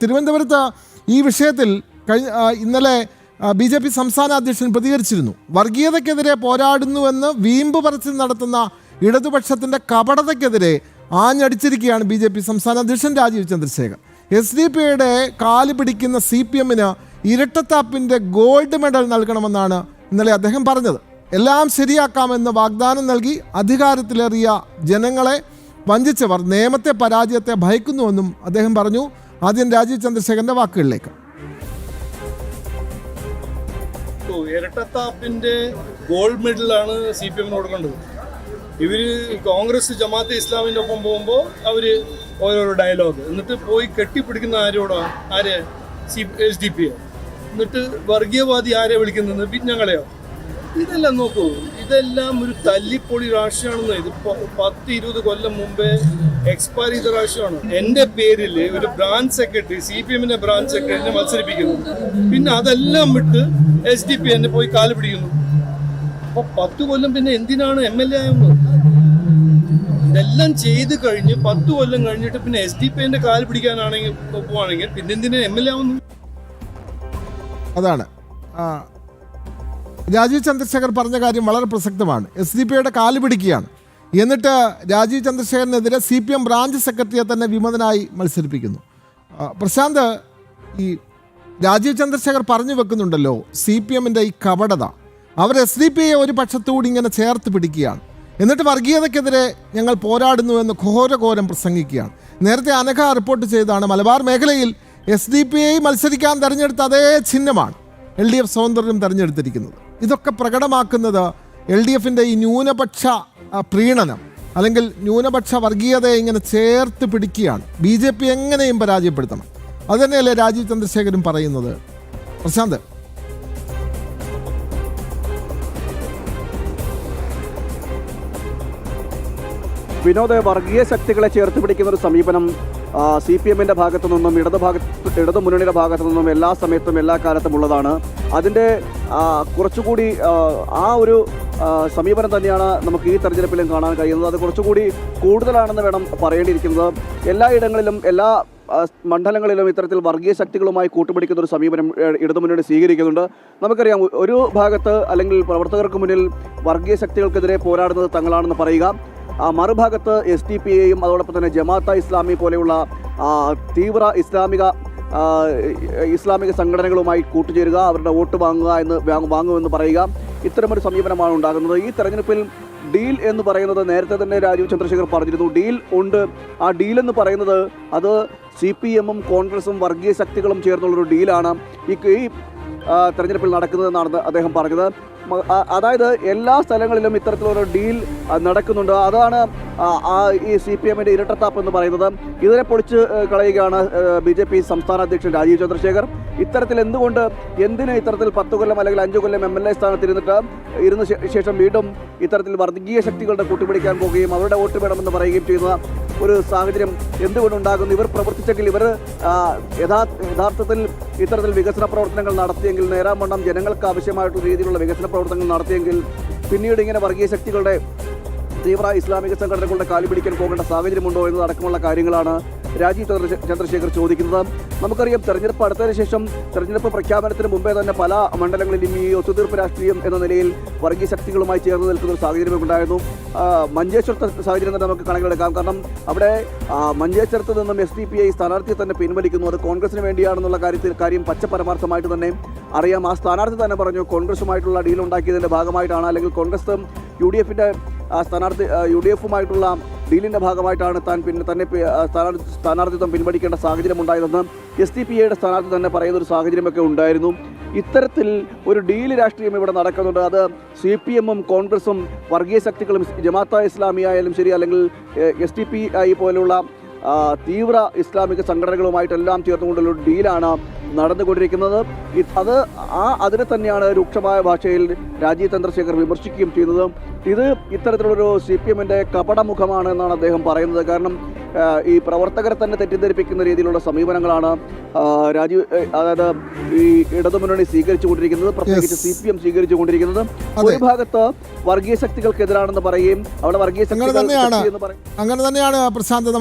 തിരുവനന്തപുരത്ത് ഈ വിഷയത്തിൽ ഇന്നലെ BJP സംസ്ഥാന അധ്യക്ഷൻ പ്രതികരിച്ചിരുന്നു. വർഗീയതയ്ക്കെതിരെ പോരാടുന്നുവെന്ന് വീമ്പ് പറച്ചിൽ നടത്തുന്ന ഇടതുപക്ഷത്തിൻ്റെ കപടതയ്ക്കെതിരെ ആഞ്ഞടിച്ചിരിക്കുകയാണ് BJP സംസ്ഥാന അധ്യക്ഷൻ രാജീവ് ചന്ദ്രശേഖർ. SDP-യുടെ കാല് പിടിക്കുന്ന CPM-ന് ഇരട്ടത്താപ്പിൻ്റെ ഗോൾഡ് മെഡൽ നൽകണമെന്നാണ് ഇന്നലെ അദ്ദേഹം പറഞ്ഞത്. എല്ലാം ശരിയാക്കാമെന്ന് വാഗ്ദാനം നൽകി അധികാരത്തിലേറിയ ജനങ്ങളെ വഞ്ചിച്ചവർ നിയമത്തെ പരാജയത്തെ ഭയക്കുന്നുവെന്നും അദ്ദേഹം പറഞ്ഞു. ആദ്യം രാജീവ് ചന്ദ്രശേഖരന്റെ വാക്കുകളിലേക്ക്. ഇരട്ടത്താപ്പിന്റെ ഗോൾഡ് മെഡലാണ് CPM കൊടുക്കേണ്ടത്. ഇവര് കോൺഗ്രസ് ജമാഅത്തെ ഇസ്ലാമിന്റെ ഒപ്പം പോകുമ്പോൾ അവര് ഓരോരോ ഡയലോഗ് എന്നിട്ട് പോയി കെട്ടിപ്പിടിക്കുന്ന ആരോടോ ആരെ SDP എന്നിട്ട് വർഗീയവാദി ആരെ വിളിക്കുന്നത് ഞങ്ങളെയോ. ഇതെല്ലാം നോക്കൂ, ഇതെല്ലാം ഒരു തല്ലിപ്പൊളി രാഷ്ട്രീയമാണെന്ന്. ഇത് 10-20 കൊല്ലം മുമ്പേ എക്സ്പയർ ചെയ്ത രാഷ്ട്രീയമാണ്. എൻ്റെ പേരിൽ ഒരു ബ്രാഞ്ച് സെക്രട്ടറി CPM-ന്റെ ബ്രാഞ്ച് സെക്രട്ടറിനെ മത്സരിപ്പിക്കുന്നു. പിന്നെ അതെല്ലാം വിട്ട് SDP എന്നെ പോയി കാല് പിടിക്കുന്നു. അപ്പൊ 10 കൊല്ലം പിന്നെ എന്തിനാണ് MLA ആവുന്നത്? ഇതെല്ലാം ചെയ്ത് കഴിഞ്ഞ് 10 കൊല്ലം കഴിഞ്ഞിട്ട് പിന്നെ SDP-ന്റെ കാല് പിടിക്കാനാണെങ്കിൽ പോവാണെങ്കിൽ പിന്നെ എന്തിനാ MLA ആവുന്നു? അതാണ് രാജീവ് ചന്ദ്രശേഖർ പറഞ്ഞ കാര്യം വളരെ പ്രസക്തമാണ്. SDP-യുടെ കാല് പിടിക്കുകയാണ്. എന്നിട്ട് രാജീവ് ചന്ദ്രശേഖരനെതിരെ CPM ബ്രാഞ്ച് സെക്രട്ടറിയെ തന്നെ വിമതനായി മത്സരിപ്പിക്കുന്നു. പ്രശാന്ത്, ഈ രാജീവ് ചന്ദ്രശേഖർ പറഞ്ഞു വെക്കുന്നുണ്ടല്ലോ CPM-ന്റെ ഈ കപടത. അവർ SDP-യെ ഒരു പക്ഷത്തുകൂടി ഇങ്ങനെ ചേർത്ത് പിടിക്കുകയാണ്. എന്നിട്ട് വർഗീയതയ്ക്കെതിരെ ഞങ്ങൾ പോരാടുന്നുവെന്ന് ഘോരഘോരം പ്രസംഗിക്കുകയാണ്. നേരത്തെ അനഘ റിപ്പോർട്ട് ചെയ്താണ് മലബാർ മേഖലയിൽ SDP-യെ മത്സരിക്കാൻ തെരഞ്ഞെടുത്ത അതേ ചിഹ്നമാണ് LDF സ്വതന്ത്രരും തെരഞ്ഞെടുത്തിരിക്കുന്നത്. ഇതൊക്കെ പ്രകടമാക്കുന്നത് LDF-ന്റെ ഈ ന്യൂനപക്ഷ പ്രീണനം അല്ലെങ്കിൽ ന്യൂനപക്ഷ വർഗീയതയെ ഇങ്ങനെ ചേർത്ത് പിടിക്കുകയാണ്. BJP എങ്ങനെയും പരാജയപ്പെടുത്തണം. അതുതന്നെയല്ലേ രാജീവ് ചന്ദ്രശേഖരൻ പറയുന്നത്. പ്രശാന്ത്, വിനോദ, വർഗീയ ശക്തികളെ ചേർത്ത് പിടിക്കുന്ന ഒരു സമീപനം CPM-ന്റെ ഭാഗത്തു നിന്നും ഇടതു മുന്നണിയുടെ ഭാഗത്തു നിന്നും എല്ലാ സമയത്തും എല്ലാ കാലത്തും ഉള്ളതാണ്. അതിൻ്റെ കുറച്ചുകൂടി ആ ഒരു സമീപനം തന്നെയാണ് നമുക്ക് ഈ തെരഞ്ഞെടുപ്പിലും കാണാൻ കഴിയുന്നത്. അത് കുറച്ചുകൂടി കൂടുതലാണെന്ന് വേണം പറയേണ്ടിയിരിക്കുന്നത്. എല്ലായിടങ്ങളിലും എല്ലാ മണ്ഡലങ്ങളിലും ഇത്തരത്തിൽ വർഗീയ ശക്തികളുമായി കൂട്ടുപിടിക്കുന്ന ഒരു സമീപനം ഇടതുമുന്നണി സ്വീകരിക്കുന്നുണ്ട്. നമുക്കറിയാം, ഒരു ഭാഗത്ത് അല്ലെങ്കിൽ പ്രവർത്തകർക്ക് മുന്നിൽ വർഗീയ ശക്തികൾക്കെതിരെ പോരാടുന്നത് തങ്ങളാണെന്ന് പറയുക, മറുഭാഗത്ത് SDP-യെയും അതോടൊപ്പം തന്നെ ജമാഅത്തെ ഇസ്ലാമി പോലെയുള്ള തീവ്ര ഇസ്ലാമിക സംഘടനകളുമായി കൂട്ടുചേരുക, അവരുടെ വോട്ട് വാങ്ങുമെന്ന് പറയുക. ഇത്തരമൊരു സമീപനമാണ് ഉണ്ടാകുന്നത്. ഈ തെരഞ്ഞെടുപ്പിൽ ഡീൽ എന്ന് പറയുന്നത് നേരത്തെ തന്നെ രാജീവ് ചന്ദ്രശേഖർ പറഞ്ഞിരുന്നു. ഡീൽ ഉണ്ട്. ആ ഡീൽ എന്ന് പറയുന്നത് അത് CPM-ഉം കോൺഗ്രസും വർഗീയ ശക്തികളും ചേർന്നുള്ളൊരു ഡീലാണ് ഈ തെരഞ്ഞെടുപ്പിൽ നടക്കുന്നതെന്നാണ് അദ്ദേഹം പറഞ്ഞത്. അതായത് എല്ലാ സ്ഥലങ്ങളിലും ഇത്തരത്തിലൊരു ഡീൽ നടക്കുന്നുണ്ട്. അതാണ് ഈ CPM-ന്റെ ഇരട്ടത്താപ്പ് എന്ന് പറയുന്നത്. ഇതിനെ പൊളിച്ച് കളയുകയാണ് BJP സംസ്ഥാന അധ്യക്ഷൻ രാജീവ് ചന്ദ്രശേഖർ. എന്തിന് ഇത്തരത്തിൽ 10 കൊല്ലം അല്ലെങ്കിൽ 5 കൊല്ലം MLA സ്ഥാനത്ത് ഇരുന്ന ശേഷം വീണ്ടും ഇത്തരത്തിൽ വർഗീയ ശക്തികളുടെ കൂട്ടുപിടിക്കാൻ പോവുകയും അവരുടെ വോട്ട് വേണമെന്ന് പറയുകയും ചെയ്യുന്ന ഒരു സാഹചര്യം എന്തുകൊണ്ടുണ്ടാകുന്നു? ഇവർ പ്രവർത്തിച്ചെങ്കിൽ, ഇവർ യഥാർത്ഥത്തിൽ ഇത്തരത്തിൽ വികസന പ്രവർത്തനങ്ങൾ നടത്തിയെങ്കിൽ, നേരാവണ്ണം ജനങ്ങൾക്ക് ആവശ്യമായിട്ടുള്ള രീതിയിലുള്ള വികസന പ്രവർത്തനങ്ങൾ നടത്തിയെങ്കിൽ പിന്നീട് ഇങ്ങനെ വർഗീയ ശക്തികളുടെ തീവ്ര ഇസ്ലാമിക സംഘടനകളുടെ കാലു പിടിക്കാൻ പോകേണ്ട സാഹചര്യമുണ്ടോ എന്നതടക്കമുള്ള കാര്യങ്ങളാണ് രാജീവ് ചന്ദ്രശേഖർ ചോദിക്കുന്നത്. നമുക്കറിയാം, തെരഞ്ഞെടുപ്പ് അടുത്തതിന് ശേഷം തെരഞ്ഞെടുപ്പ് പ്രഖ്യാപനത്തിന് മുമ്പേ തന്നെ പല മണ്ഡലങ്ങളിലും ഈ ഒത്തുതീർപ്പ് രാഷ്ട്രീയം എന്ന നിലയിൽ വർഗീയ ശക്തികളുമായി ചേർന്ന് നിൽക്കുന്ന ഒരു സാഹചര്യം ഉണ്ടായിരുന്നു. മഞ്ചേശ്വരത്തെ സാഹചര്യം തന്നെ നമുക്ക് കണക്കിലെടുക്കാം. കാരണം അവിടെ മഞ്ചേശ്വരത്ത് നിന്നും SDP-ഐ സ്ഥാനാർത്ഥിയെ തന്നെ പിൻവലിക്കുന്നു. അത് കോൺഗ്രസിന് വേണ്ടിയാണെന്നുള്ള കാര്യം പച്ചപരമാർത്ഥമായിട്ട് തന്നെ അറിയാം. ആ സ്ഥാനാർത്ഥി തന്നെ പറഞ്ഞു കോൺഗ്രസുമായിട്ടുള്ള ഡീൽ ഉണ്ടാക്കിയതിൻ്റെ ഭാഗമായിട്ടാണ്, അല്ലെങ്കിൽ കോൺഗ്രസ് UDF-ന്റെ UDF-ഉമായിട്ടുള്ള ഡീലിൻ്റെ ഭാഗമായിട്ടാണ് തന്നെ സ്ഥാനാർത്ഥിത്വം പിൻവലിക്കേണ്ട സാഹചര്യം ഉണ്ടായതെന്ന് SDP-യുടെ സ്ഥാനാർത്ഥി തന്നെ പറയുന്ന ഒരു സാഹചര്യമൊക്കെ ഉണ്ടായിരുന്നു. ഇത്തരത്തിൽ ഒരു ഡീൽ രാഷ്ട്രീയം ഇവിടെ നടക്കുന്നുണ്ട്. അത് CPM-ഉം കോൺഗ്രസും വർഗീയ ശക്തികളും ജമാഅത്തെ ഇസ്ലാമി ആയാലും ശരി, അല്ലെങ്കിൽ SDP-ഐ പോലുള്ള തീവ്ര ഇസ്ലാമിക സംഘടനകളുമായിട്ടെല്ലാം ചേർന്നുകൊണ്ടുള്ള ഒരു ഡീലാണ് നടന്നുകൊണ്ടിരിക്കുന്നത്. അതിനെ തന്നെയാണ് രൂക്ഷമായ ഭാഷയിൽ രാജീവ് ചന്ദ്രശേഖർ വിമർശിക്കുകയും ചെയ്യുന്നത്. ഇത് ഇത്തരത്തിലുള്ളൊരു CPM-ന്റെ കപടമുഖമാണ് എന്നാണ് അദ്ദേഹം പറയുന്നത്. കാരണം ഈ പ്രവർത്തകരെ തന്നെ തെറ്റിദ്ധരിപ്പിക്കുന്ന രീതിയിലുള്ള സമീപനങ്ങളാണ് അതായത് ഈ ഇടതുമുന്നണി സ്വീകരിച്ചുകൊണ്ടിരിക്കുന്നത്, പ്രത്യേകിച്ച് CPM സ്വീകരിച്ചുകൊണ്ടിരിക്കുന്നത്. ഒരു ഭാഗത്ത് വർഗീയ ശക്തികൾക്കെതിരാണെന്ന് പറയുകയും അവിടെ വർഗീയ ശക്തികൾ അങ്ങനെ തന്നെയാണ് പ്രശാന്ത്